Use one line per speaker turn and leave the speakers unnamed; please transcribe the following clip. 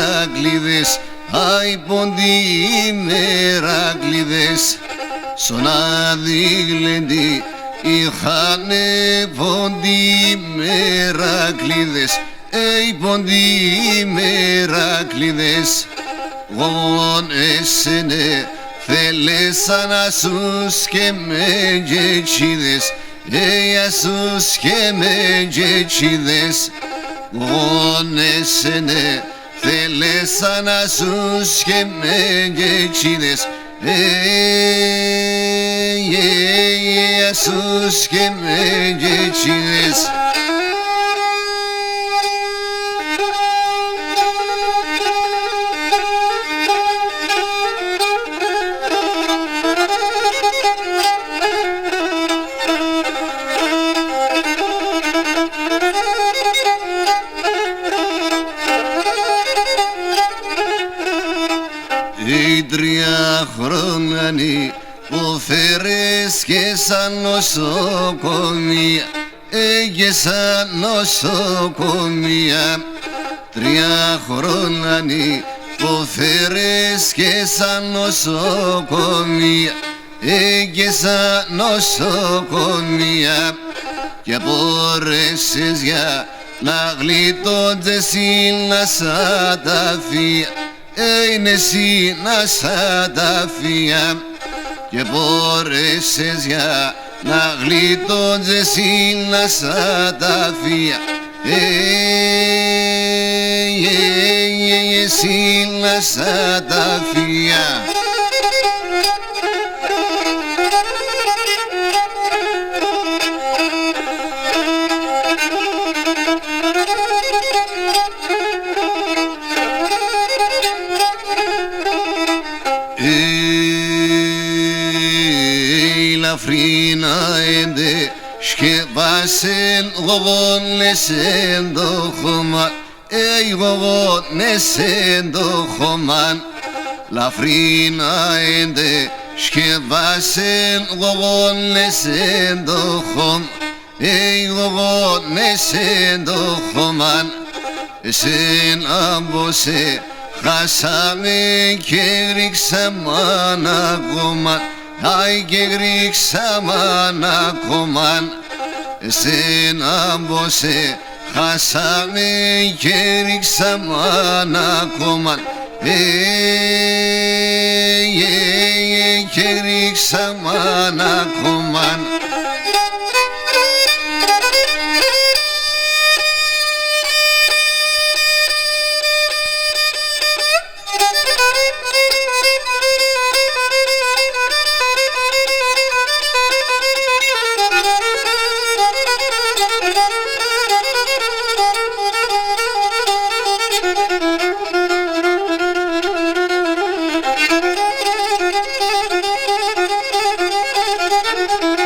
Μερακλίδες, αι ποντί Μερακλίδες, στον Αδίγλεντη είχανε ποντί Μερακλίδες, ποντί Μερακλίδες. Γον εσένε θέλεσαν ασούς και μεγετσίδες, ασούς και μεγετσίδες. Γον εσένε θέλεσαν ασούς και μεγετσίδες, ασούς και μεγετσίδες. Τρία χρόνια που φέρες και σαν νοσοκομεία, σαν νοσοκομεία. 3 χρόνια που φέρες και σαν νοσοκομεία, σαν νοσοκομεία. Και απορρέσες για να γλιτώτες να σαν τα φύα, είναι εσύ να σαν τα φύα. Και μπορέσες για να γλιτώτες να σαν τα φύα, εσύ να σαν τα φύα. Λαφρίνα έντε σκεπάσεν γογόνεσεν το χωμάν, γογόνεσεν το χωμάν. Λαφρίνα έντε σκεπάσεν γογόνεσεν το χωμάν, γογόνεσεν το χωμάν. Εσεν άμπωσε χάσαμε και ρίξαμε ένα κομμάν, αι και ρίξαμε ένα κομμάν. Εσεν άμπωσε χάσαμε και ρίξαμε ένα κομμάν, και ρίξαμε ένα κομμάν.
Thank you.